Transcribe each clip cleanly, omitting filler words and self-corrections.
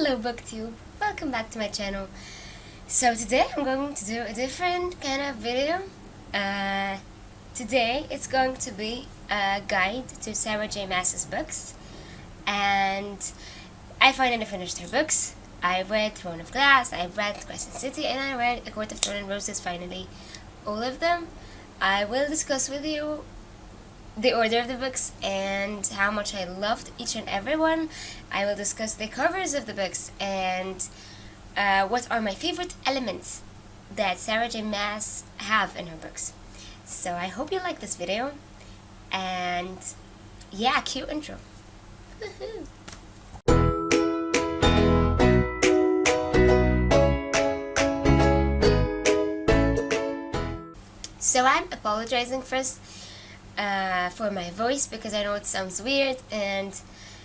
Hello BookTube, welcome back to my channel. So today I'm going to do a different kind of video. Today it's going to be a guide to Sarah J Maas's books, and I finally finished her books. I read Throne of Glass, I read Crescent City, and I read A Court of Thorn and Roses finally. All of them. I will discuss with you the order of the books and how much I loved each and every one. I will discuss the covers of the books and what are my favorite elements that Sarah J Maas have in her books. So I hope you like this video, and yeah, cute intro. So I'm apologizing first for my voice because I know it sounds weird, and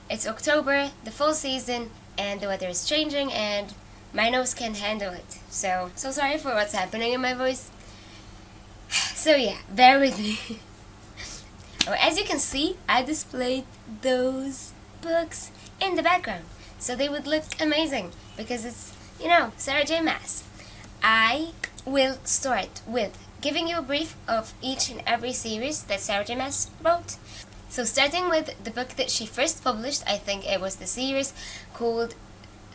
it's October, the fall season, and the weather is changing and my nose can't handle it. So sorry for what's happening in my voice. So yeah, bear with me. As you can see, I displayed those books in the background so they would look amazing because it's, Sarah J Maas. I will start with giving you a brief of each and every series that Sarah J Maas wrote. So starting with the book that she first published, I think it was the series called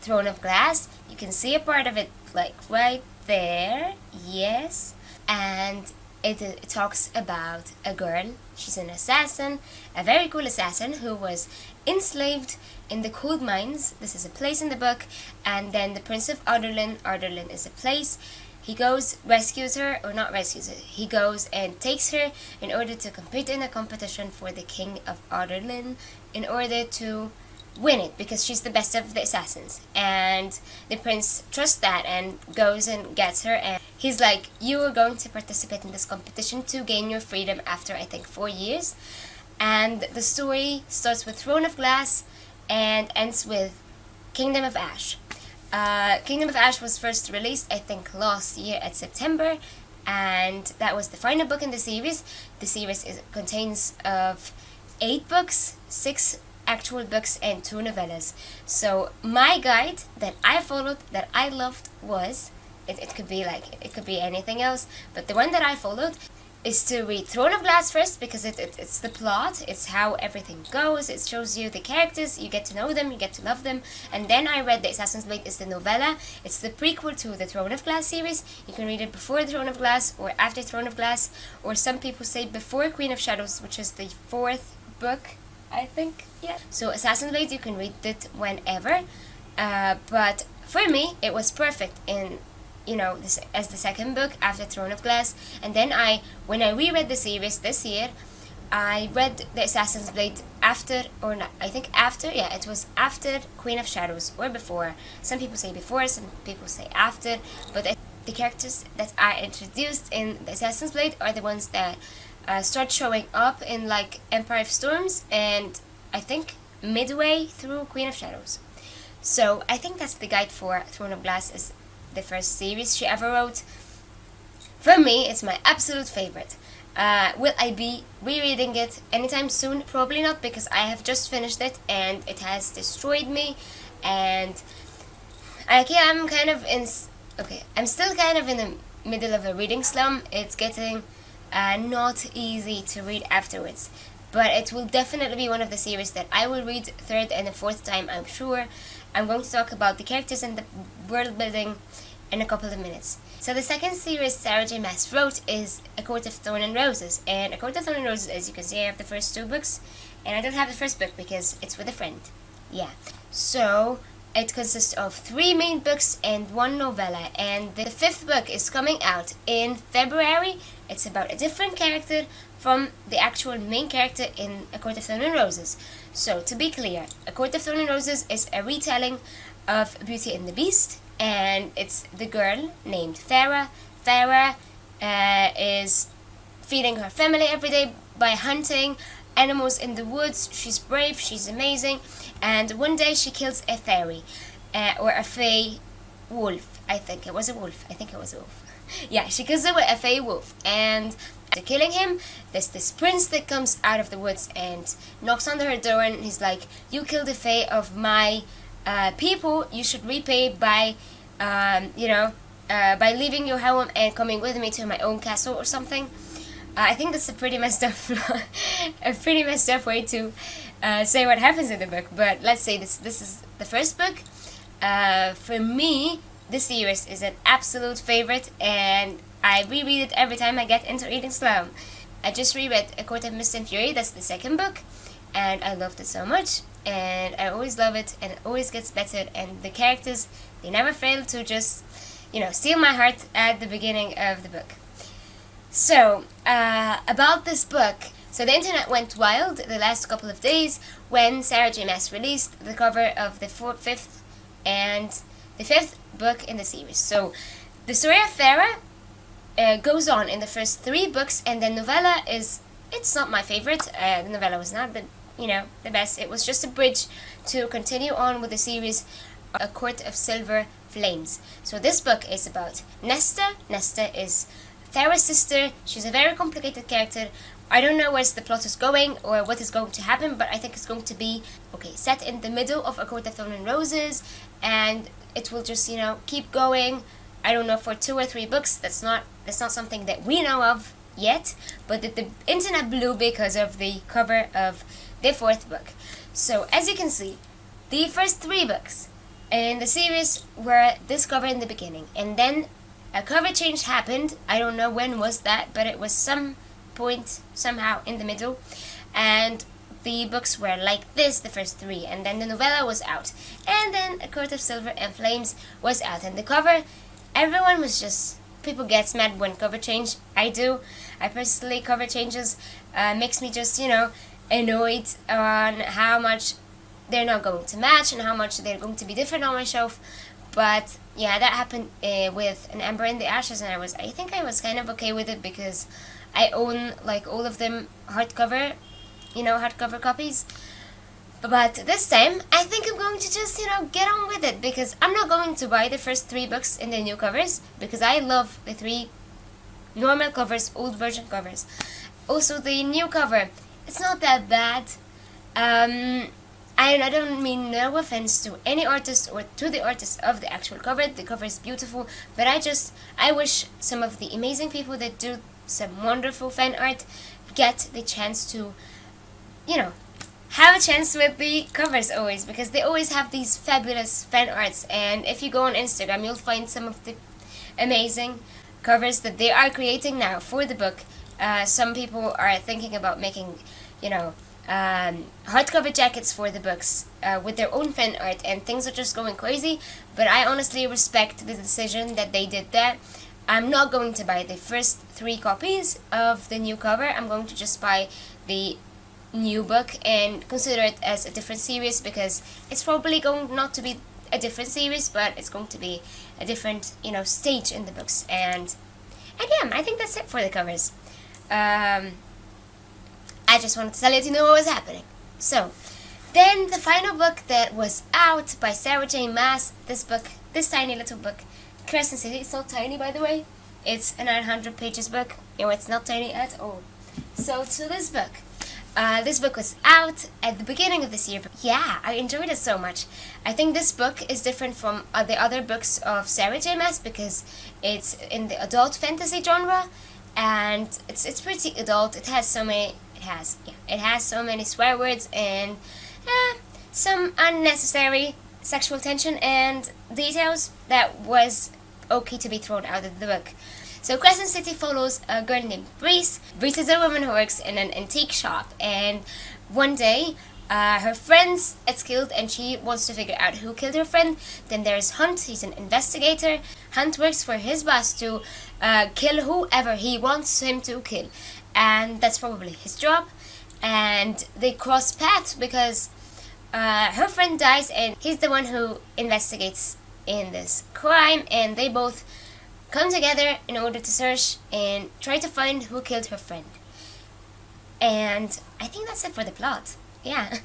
Throne of Glass. You can see a part of it like right there, yes. And it talks about a girl. She's an assassin, a very cool assassin who was enslaved in the coal mines. This is a place in the book. And then the Prince of Arderlin is a place. He goes, rescues her, or not rescues her, he goes and takes her in order to compete in a competition for the King of Arderlin in order to win it, because she's the best of the assassins. And the prince trusts that and goes and gets her, and he's like, you are going to participate in this competition to gain your freedom after, I think, 4 years. And the story starts with Throne of Glass and ends with Kingdom of Ash. Kingdom of Ash was first released, I think, last year at September, and that was the final book in the series. The series contains of 8 books, 6 actual books and 2 novellas. So my guide that I followed, that I loved, was, it could be anything else, but the one that I followed is to read Throne of Glass first, because it's the plot, it's how everything goes, it shows you the characters, you get to know them, you get to love them. And then I read The Assassin's Blade is the novella. It's the prequel to the Throne of Glass series. You can read it before Throne of Glass or after Throne of Glass, or some people say before Queen of Shadows, which is the 4th book, I think. Yeah. So Assassin's Blade, you can read it whenever, but for me it was perfect in this as the second book after Throne of Glass. And then when I reread the series this year, I read The Assassin's Blade after, or not, I think after, yeah, it was after Queen of Shadows, or before. Some people say before, some people say after, but the characters that are introduced in The Assassin's Blade are the ones that start showing up in like Empire of Storms, and I think midway through Queen of Shadows. So I think that's the guide for Throne of Glass, is the first series she ever wrote. For me, it's my absolute favorite. Will I be rereading it anytime soon? Probably not, because I have just finished it and it has destroyed me, and I'm still kind of in the middle of a reading slump. It's getting not easy to read afterwards, but it will definitely be one of the series that I will read 3rd and 4th time, I'm sure. I'm going to talk about the characters and the world building in a couple of minutes. So the second series Sarah J Maas wrote is A Court of Thorn and Roses. And A Court of Thorn and Roses, as you can see, I have the first 2 books, and I don't have the first book because it's with a friend. Yeah. So it consists of 3 main books and 1 novella, and the 5th book is coming out in February. It's about a different character from the actual main character in A Court of Thorn and Roses. So to be clear, A Court of Thorn and Roses is a retelling of Beauty and the Beast, and it's the girl named Farah. Farah is feeding her family every day by hunting animals in the woods. She's brave, she's amazing, and one day she kills a fairy, or a fey wolf. I think it was a wolf. Yeah, she kills a fey wolf, and after killing him, there's this prince that comes out of the woods and knocks on her door, and he's like, you killed the fey of my people you should repay by, by leaving your home and coming with me to my own castle or something. I think that's a pretty messed up, way to say what happens in the book. But let's say this is the first book. For me, this series is an absolute favorite, and I reread it every time I get into reading slow. I just reread A Court of Mist and Fury. That's the second book, and I loved it so much. And I always love it, and it always gets better. And the characters, they never fail to just, steal my heart at the beginning of the book. So, about this book. So the internet went wild the last couple of days when Sarah J. Maas released the cover of the fifth book in the series. So, the story of Farah goes on in the first 3 books, and the novella it's not my favorite. The novella was not the best. It was just a bridge to continue on with the series A Court of Silver Flames. So this book is about Nesta. Nesta is Farah's sister. She's a very complicated character. I don't know where the plot is going or what is going to happen, but I think it's going to be set in the middle of A Court of Thorn and Roses, and it will just keep going. I don't know, for 2 or 3 books. That's not something that we know of yet, but the internet blew because of the cover of the 4th book. So as you can see, the first 3 books in the series were this cover in the beginning, and then a cover change happened. I don't know when was that, but it was some point somehow in the middle, and the books were like this, the first 3, and then the novella was out, and then A Court of Silver and Flames was out, and the cover, everyone was just, people get mad when cover change. I do. I personally, cover changes makes me just annoyed on how much they're not going to match and how much they're going to be different on my shelf. But yeah, that happened with An Ember in the Ashes, and I think I was kind of okay with it because I own all of them hardcover copies. But this time, I think I'm going to just, get on with it, because I'm not going to buy the first 3 books in the new covers, because I love the 3 normal covers, old version covers. Also, the new cover, it's not that bad. I don't mean no offense to any artist or to the artist of the actual cover. The cover is beautiful, but I wish some of the amazing people that do some wonderful fan art get the chance to, have a chance with the covers always, because they always have these fabulous fan arts. And if you go on Instagram, you'll find some of the amazing covers that they are creating now for the book. Some people are thinking about making, hardcover jackets for the books with their own fan art, and things are just going crazy. But I honestly respect the decision that they did that. I'm not going to buy the first 3 copies of the new cover. I'm going to just buy the new book and consider it as a different series, because it's probably going not to be a different series, but it's going to be a different stage in the books. And yeah, I think that's it for the covers. I just wanted to tell you to know what was happening. So then the final book that was out by Sarah J. Maas, this tiny little book, Crescent City. It's not tiny, by the way. It's a 900 pages book. It's not tiny at all. So this book. This book was out at the beginning of this year. Yeah, I enjoyed it so much. I think this book is different from the other books of Sarah J. Maas because it's in the adult fantasy genre, and it's pretty adult. It has so many swear words and some unnecessary sexual tension and details that was okay to be thrown out of the book. So Crescent City follows a girl named Breeze. Breeze is a woman who works in an antique shop, and one day her friend gets killed and she wants to figure out who killed her friend. Then there's Hunt, he's an investigator. Hunt works for his boss to kill whoever he wants him to kill, and that's probably his job. And they cross paths because her friend dies and he's the one who investigates in this crime, and they both come together in order to search and try to find who killed her friend. And I think that's it for the plot. Yeah,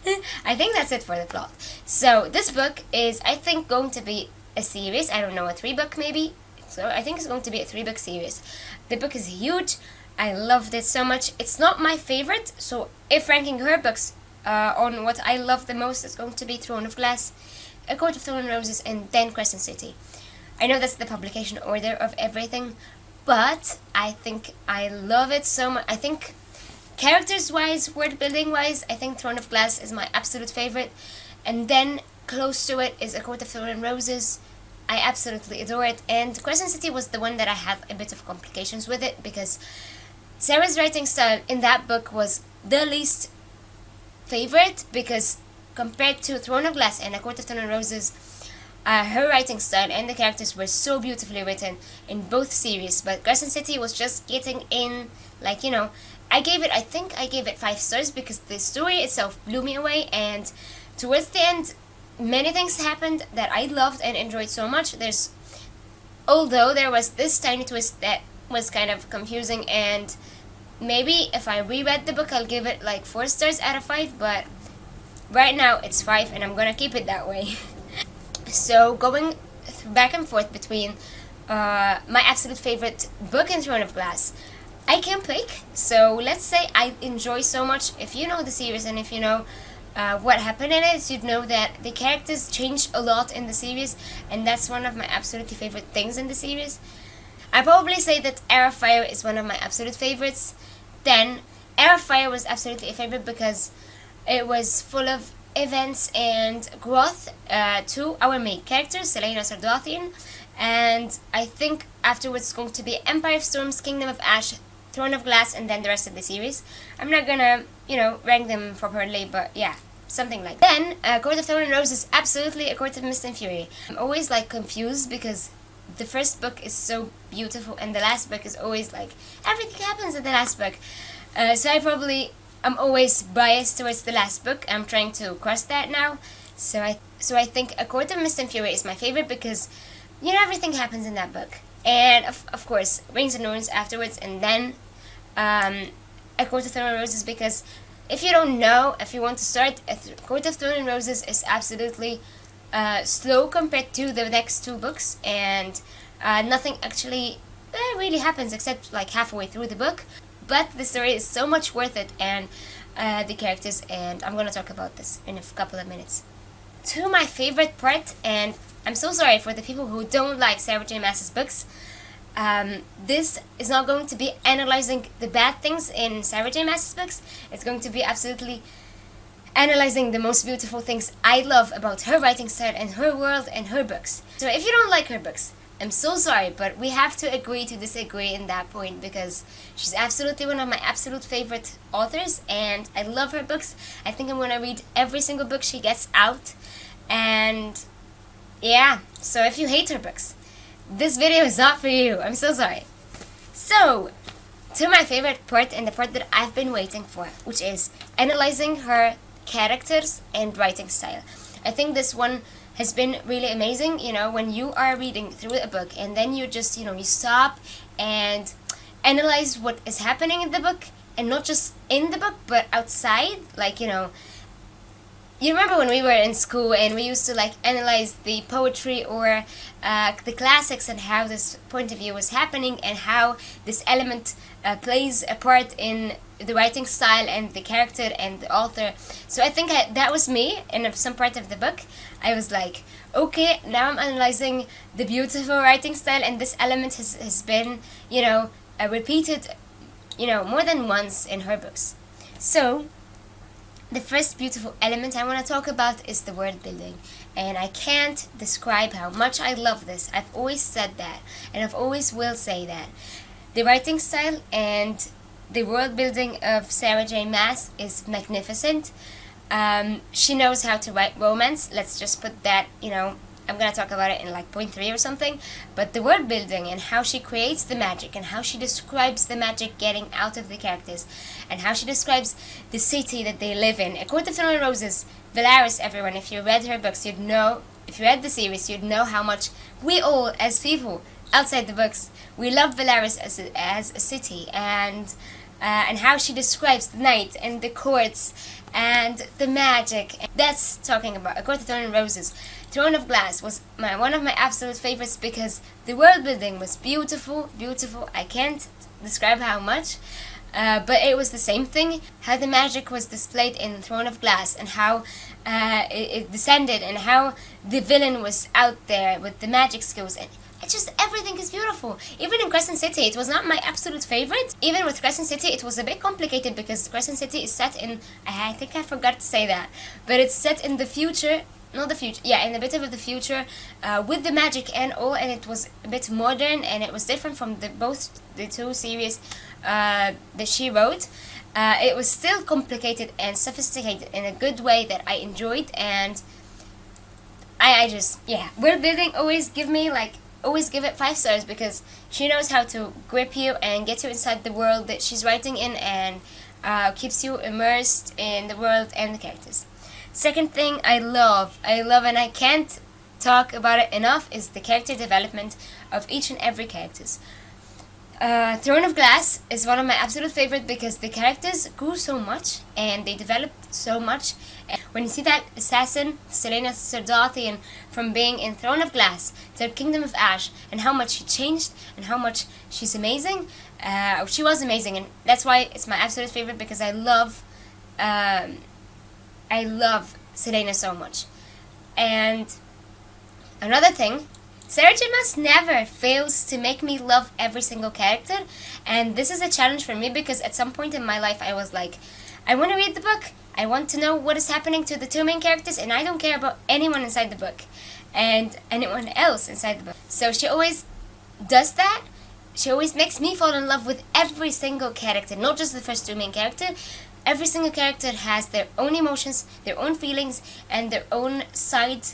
I think that's it for the plot. So this book is, I think, going to be a series. I don't know, a 3-book maybe. So I think it's going to be a 3-book series. The book is huge. I loved it so much. It's not my favorite, so if ranking her books on what I love the most, it's going to be Throne of Glass. A Court of Thorn and Roses, and then Crescent City. I know that's the publication order of everything, but I think I love it so much. I think characters-wise, word-building-wise, I think Throne of Glass is my absolute favorite. And then close to it is A Court of Thorn and Roses. I absolutely adore it. And Crescent City was the one that I had a bit of complications with it, because Sarah's writing style in that book was the least favorite, because compared to Throne of Glass and A Court of Thorn and Roses, her writing style and the characters were so beautifully written in both series. But Crescent City was just getting in, like, I think I gave it 5 stars because the story itself blew me away, and towards the end, many things happened that I loved and enjoyed so much. Although there was this tiny twist that was kind of confusing, and maybe if I reread the book I'll give it like 4 stars out of 5, but right now it's 5 and I'm gonna keep it that way. So going back and forth between my absolute favorite book and Throne of Glass, I can pick. So let's say I enjoy so much. If you know the series and if you know what happened in it, you'd know that the characters changed a lot in the series, and that's one of my absolutely favorite things in the series. I probably say that Air of Fire is one of my absolute favorites. Then Air of Fire was absolutely a favorite because it was full of events and growth to our main character, Selena Sardathian, and I think afterwards it's going to be Empire of Storms, Kingdom of Ash, Throne of Glass, and then the rest of the series. I'm not gonna, rank them properly, but yeah, something like that. Then, Court of Thorn and Roses, absolutely A Court of Mist and Fury. I'm always, confused because the first book is so beautiful and the last book is always, everything happens in the last book. So I'm always biased towards the last book. I'm trying to cross that now. So I think A Court of Mist and Fury is my favorite because, everything happens in that book. And, of course, Rings and Ruins afterwards, and then A Court of Thorn and Roses, because if you don't know, if you want to start, A Court of Thorn and Roses is absolutely slow compared to the next 2 books, and nothing actually really happens except halfway through the book. But the story is so much worth it, and the characters, and I'm going to talk about this in a couple of minutes. To my favorite part, and I'm so sorry for the people who don't like Sarah J. Maas's books, this is not going to be analyzing the bad things in Sarah J. Maas's books. It's going to be absolutely analyzing the most beautiful things I love about her writing style and her world and her books. So if you don't like her books, I'm so sorry, but we have to agree to disagree in that point, because she's absolutely one of my absolute favorite authors, and I love her books. I think I'm going to read every single book she gets out, and yeah, so if you hate her books, this video is not for you. I'm so sorry. So, to my favorite part, and the part that I've been waiting for, which is analyzing her characters and writing style. I think this one has been really amazing, when you are reading through a book and then you just, you stop and analyze what is happening in the book, and not just in the book, but outside, you remember when we were in school and we used to analyze the poetry or the classics and how this point of view was happening and how this element plays a part in the writing style and the character and the author. So I think that was me in some part of the book. I was like, okay, now I'm analyzing the beautiful writing style, and this element has been, repeated, more than once in her books. So the first beautiful element I want to talk about is the word building, and I can't describe how much I love this. I've always said that, and I've always will say that. The writing style and the world building of Sarah J. Maas is magnificent. She knows how to write romance. Let's just put that, I'm going to talk about it in point 3 or something. But the world building and how she creates the magic and how she describes the magic getting out of the characters and how she describes the city that they live in. A Court of Thorn and Roses, Velaris, everyone, if you read her books, you'd know, if you read the series, you'd know how much we all, as people, outside the books, we love Velaris as a city, and how she describes the night and the courts and the magic. That's talking about A Court of Thorn and Roses. Throne of Glass was one of my absolute favorites because the world building was beautiful. I can't describe how much, but it was the same thing. How the magic was displayed in Throne of Glass, and how it descended, and how the villain was out there with the magic skills, and it's just everything is beautiful. Even in Crescent City, it was not my absolute favorite. Even with Crescent City, it was a bit complicated because Crescent City is set in, I think I forgot to say that, but it's set in the future. Not the future, yeah, in a bit of the future, with the magic and all, and it was a bit modern, and it was different from both the two series that she wrote. It was still complicated and sophisticated in a good way that I enjoyed, and I just, yeah, world building always give it 5 stars because she knows how to grip you and get you inside the world that she's writing in, and keeps you immersed in the world and the characters. Second thing I love, and I can't talk about it enough, is the character development of each and every characters. Throne of Glass is one of my absolute favorite because the characters grew so much and they developed so much. And when you see that assassin, Selena Sardathian, from being in Throne of Glass to Kingdom of Ash, and how much she changed and how much she's amazing, she was amazing, and that's why it's my absolute favorite because I love Selena so much. And another thing, Sarah J. Maas never fails to make me love every single character, and this is a challenge for me because at some point in my life I was like, I want to read the book, I want to know what is happening to the 2 main characters, and I don't care about anyone inside the book and anyone else inside the book. So she always does that. She always makes me fall in love with every single character, not just the first 2 main characters. Every single character has their own emotions, their own feelings, and their own side,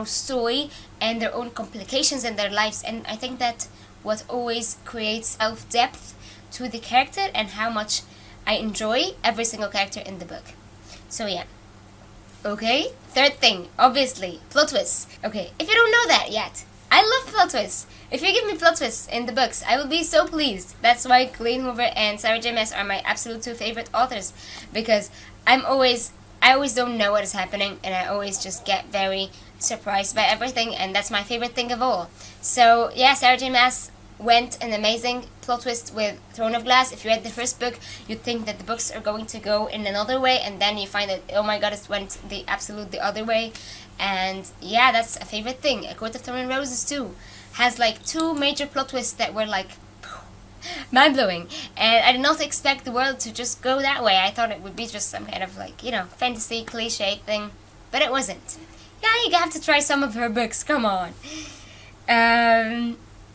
story, and their own complications in their lives. And I think that what always creates self-depth to the character and how much I enjoy every single character in the book. So yeah. Okay, third thing, obviously, plot twists. Okay, if you don't know that yet, I love plot twists. If you give me plot twists in the books, I will be so pleased. That's why Colleen Hoover and Sarah J. Maas are my absolute 2 favorite authors, because I always don't know what is happening, and I always just get very surprised by everything, and that's my favorite thing of all. So yeah, Sarah J. Maas went an amazing plot twist with Throne of Glass. If you read the first book, you'd think that the books are going to go in another way, and then you find that, oh my god, it went the other way. And yeah, that's a favorite thing. A Court of Thorn and Roses too has 2 major plot twists that were mind-blowing, and I did not expect the world to just go that way. I thought it would be just some kind of fantasy cliche thing, but it wasn't. Yeah, you have to try some of her books, come on.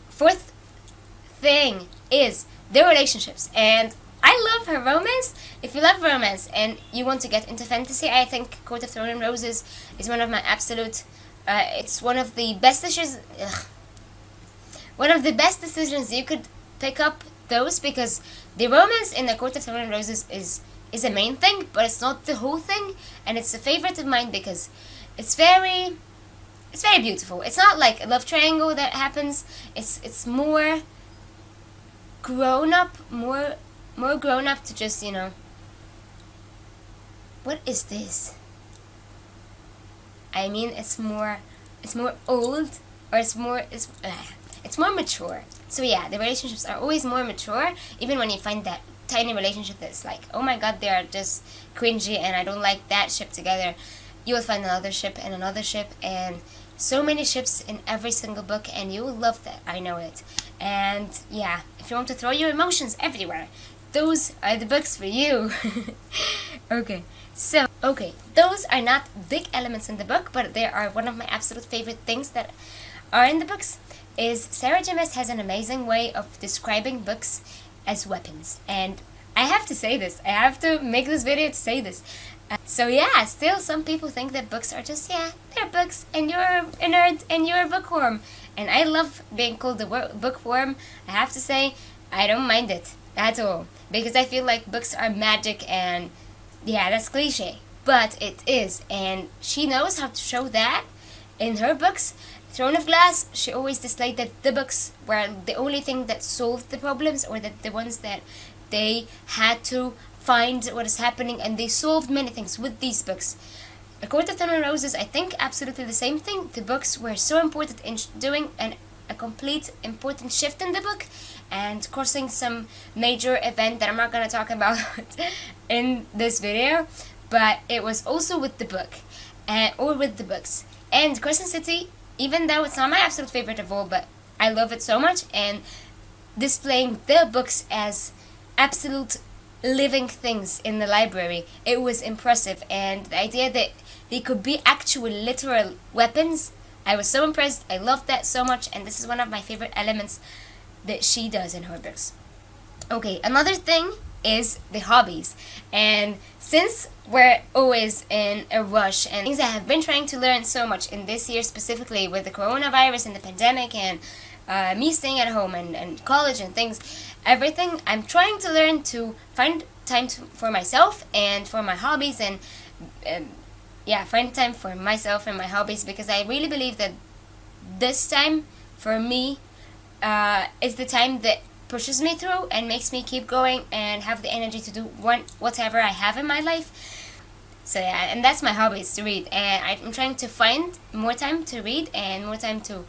Fourth thing is the relationships, and I love her romance. If you love romance and you want to get into fantasy, I think Court of Thorn and Roses is one of my absolute, it's one of the best decisions you could pick up those, because the romance in the Court of Thorn and Roses is a main thing, but it's not the whole thing, and it's a favorite of mine because it's very beautiful. It's not like a love triangle that happens. It's more grown up, more grown up to just, what is this? I mean, it's more old, or it's more mature. So yeah, the relationships are always more mature, even when you find that tiny relationship that's like, oh my god, they are just cringy and I don't like that ship together. You will find another ship and another ship, and so many ships in every single book, and you will love that, I know it. And yeah, if you want to throw your emotions everywhere, those are the books for you. Okay, those are not big elements in the book, but they are one of my absolute favorite things that are in the books. Is Sarah J. Maas has an amazing way of describing books as weapons, and I have to say this, I have to make this video to say this. So yeah, still some people think that books are just, they're books, and you're a nerd, and you're a bookworm. And I love being called a bookworm. I have to say, I don't mind it at all, because I feel like books are magic, and yeah, that's cliche, but it is, and she knows how to show that in her books. Throne of Glass, she always displayed that the books were the only thing that solved the problems, or that the ones that they had to find what is happening, and they solved many things with these books. A Court of Thorn and Roses, I think absolutely the same thing. The books were so important in doing a complete important shift in the book, and causing some major event that I'm not going to talk about in this video, but it was also with the book. or with the books. And Crescent City, even though it's not my absolute favorite of all, but I love it so much, and displaying the books as absolute living things in the library, it was impressive. And the idea that they could be actual literal weapons, I was so impressed. I loved that so much, and this is one of my favorite elements that she does in her books. Okay, another thing is the hobbies. And since we're always in a rush, and things I have been trying to learn so much in this year, specifically with the coronavirus and the pandemic, and me staying at home, and college and things, everything, I'm trying to learn to find time for myself and for my hobbies, and find time for myself and my hobbies, because I really believe that this time for me is the time that pushes me through and makes me keep going and have the energy to do whatever I have in my life. So yeah, and that's my hobby, is to read, and I'm trying to find more time to read and more time to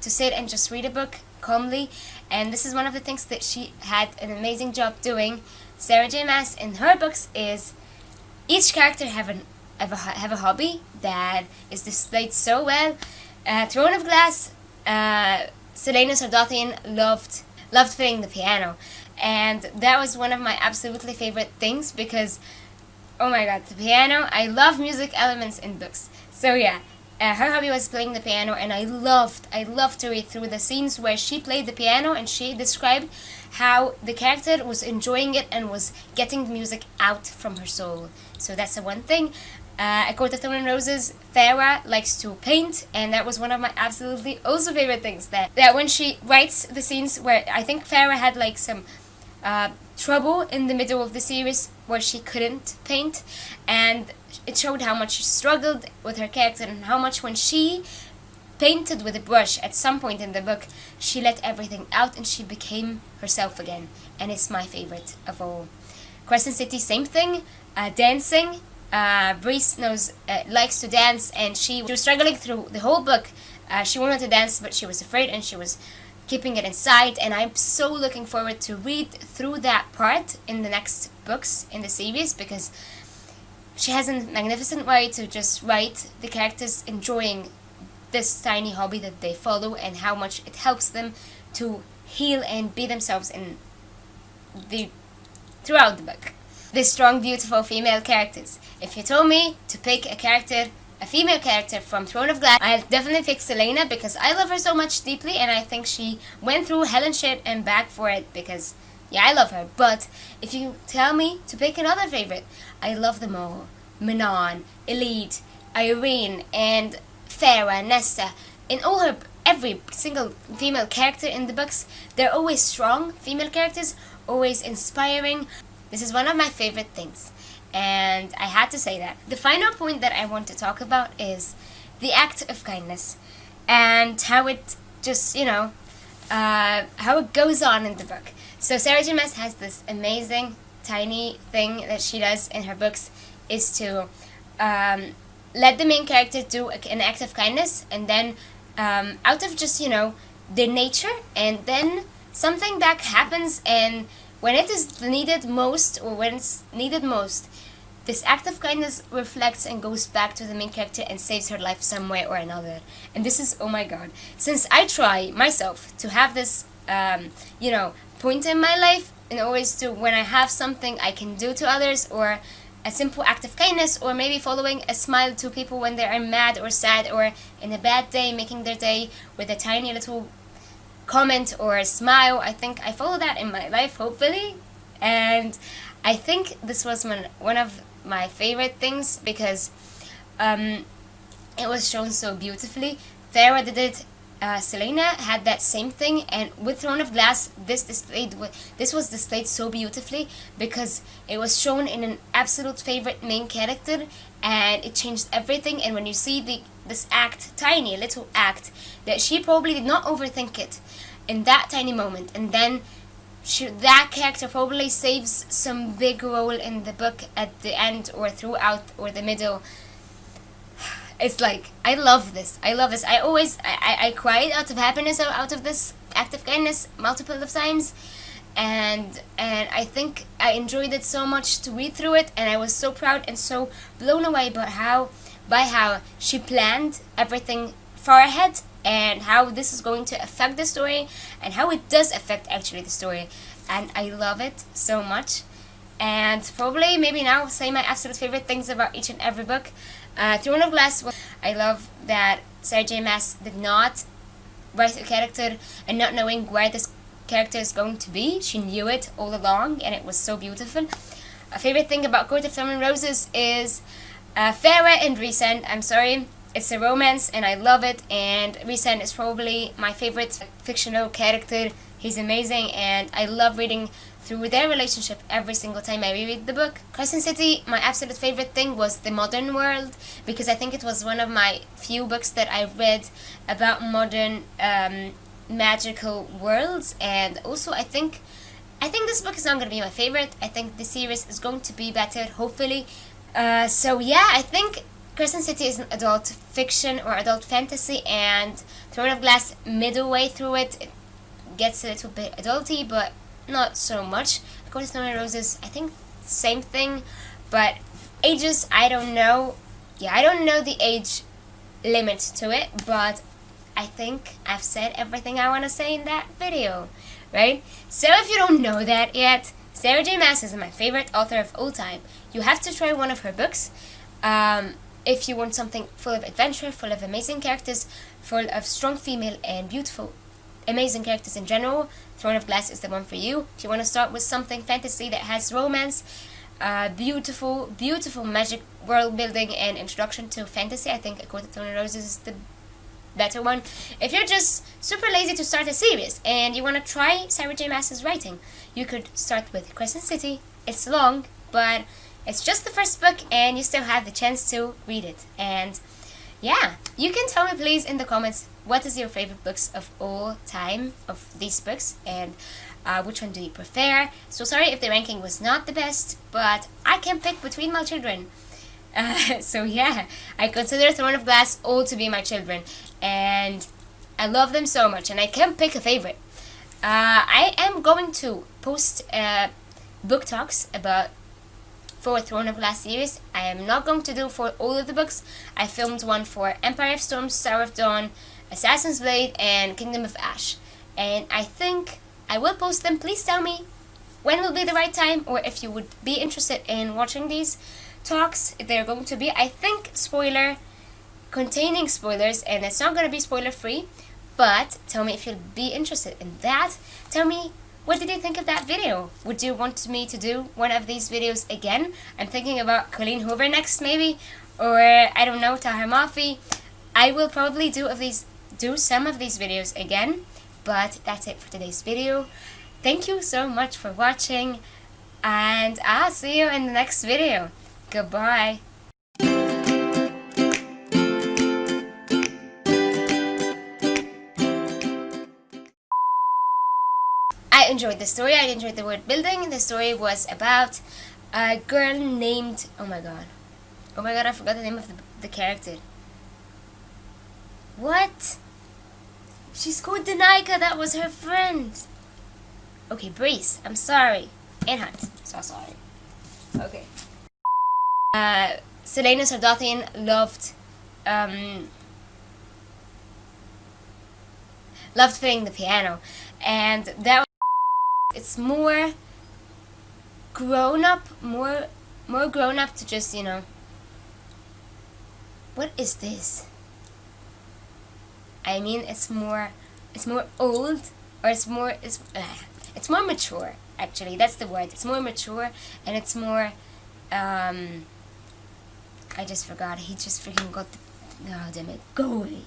to sit and just read a book calmly. And this is one of the things that she had an amazing job doing. Sarah J. Maas, in her books, is each character have a hobby that is displayed so well. Throne of Glass, Selena Sardothian loved playing the piano, and that was one of my absolutely favorite things, because oh my god, the piano, I love music elements in books. So yeah, her hobby was playing the piano, and I loved to read through the scenes where she played the piano and she described how the character was enjoying it and was getting the music out from her soul. So that's the one thing. A Court of Thorn and Roses, Farah likes to paint, and that was one of my absolutely also favorite things, that when she writes the scenes where I think Farah had like some trouble in the middle of the series where she couldn't paint, and it showed how much she struggled with her character, and how much when she painted with a brush at some point in the book, she let everything out and she became herself again, and it's my favorite of all. Crescent City, same thing. Dancing, Breeze likes to dance, and she was struggling through the whole book. She wanted to dance, but she was afraid, and she was keeping it inside, and I'm so looking forward to read through that part in the next books in the series, because she has a magnificent way to just write the characters enjoying this tiny hobby that they follow, and how much it helps them to heal and be themselves throughout the book. The strong, beautiful female characters. If you told me to pick a female character from Throne of Glass, I'll definitely pick Selena, because I love her so much deeply, and I think she went through hell and shit and back for it, because yeah, I love her. But if you tell me to pick another favorite, I love them all. Manon, Elite, Irene, and Farah, Nesta. In every single female character in the books, they're always strong female characters, always inspiring. This is one of my favorite things, and I had to say that. The final point that I want to talk about is the act of kindness, and how it just, how it goes on in the book. So Sarah J. Maas has this amazing tiny thing that she does in her books, is to let the main character do an act of kindness, and then out of just, their nature, and then something back happens, and when it is needed most, or when it's needed most, this act of kindness reflects and goes back to the main character and saves her life some way or another. And this is, oh my god, since I try myself to have this, point in my life, and always to, when I have something I can do to others, or a simple act of kindness, or maybe following a smile to people when they are mad or sad or in a bad day, making their day with a tiny little comment or a smile. I think I follow that in my life, hopefully, and I think this was one of my favorite things, because it was shown so beautifully. Farah did it, Selena had that same thing, and with Throne of Glass, this was displayed so beautifully, because it was shown in an absolute favorite main character, and it changed everything. And when you see this act, tiny little act, that she probably did not overthink it in that tiny moment, and then that character probably saves some big role in the book at the end, or throughout, or the middle. It's like, I love this. I cried out of happiness out of this act of kindness multiple of times, and I think I enjoyed it so much to read through it, and I was so proud and so blown away by how she planned everything far ahead, and how this is going to affect the story, and how it does affect actually the story, and I love it so much. And probably maybe now say my absolute favorite things about each and every book. Throne of Glass, I love that Sarah J. Maas did not write a character and not knowing where this character is going to be. She knew it all along, and it was so beautiful. A favorite thing about Court of Thorn and Roses is Farah and Rhysand. I'm sorry, it's a romance and I love it, and Rhysand is probably my favorite fictional character. He's amazing, and I love reading through their relationship every single time I reread the book. Crescent City, my absolute favorite thing was the modern world, because I think it was one of my few books that I read about modern magical worlds. And also I think this book is not going to be my favorite. I think the series is going to be better, hopefully. So yeah, I think Crescent City is an adult fiction or adult fantasy, and Throne of Glass, middle way through it gets a little bit adulty, but not so much. Court of Thorn and Roses, I think same thing, but ages, I don't know. Yeah, I don't know the age limit to it, but I think I've said everything I want to say in that video, right? So if you don't know that yet, Sarah J. Maas is my favorite author of all time. You have to try one of her books. If you want something full of adventure, full of amazing characters, full of strong female and beautiful, amazing characters in general, Throne of Glass is the one for you. If you want to start with something fantasy that has romance, beautiful magic world building and introduction to fantasy, I think A Court of Thorn and Roses is the better one. If you're just super lazy to start a series and you want to try Sarah J. Maas's writing, you could start with Crescent City. It's long, but it's just the first book and you still have the chance to read it. And yeah, you can tell me please in the comments what is your favorite books of all time of these books, and which one do you prefer. So sorry if the ranking was not the best, but I can pick between my children. So yeah, I consider Throne of Glass all to be my children, and I love them so much, and I can't pick a favorite. I am going to post book talks about for Throne of Glass series. I am not going to do for all of the books. I filmed one for Empire of Storms, Tower of Dawn, Assassin's Blade, and Kingdom of Ash, and I think I will post them. Please tell me when will be the right time, or if you would be interested in watching these talks. They're going to be, I think, containing spoilers, and it's not going to be spoiler free, but tell me if you'll be interested in that. Tell me, what did you think of that video? Would you want me to do one of these videos again? I'm thinking about Colleen Hoover next, maybe, or I don't know, Tahar Mafi. I will probably do some of these videos again, but that's it for today's video. Thank you so much for watching, and I'll see you in the next video. Goodbye. I enjoyed the story. I enjoyed the world building. The story was about a girl named, oh my god, I forgot the name of the character. What? She's called Danica. That was her friend. Okay, Breeze. I'm sorry. Anhart. So sorry. Okay. Selena Sardathian loved playing the piano, and that was, it's more grown up, more grown up to just, you know, what is this? I mean, it's more old, or it's more mature, actually. That's the word. It's more mature, and it's more I just forgot. He just freaking got the... Oh, damn it. Go away.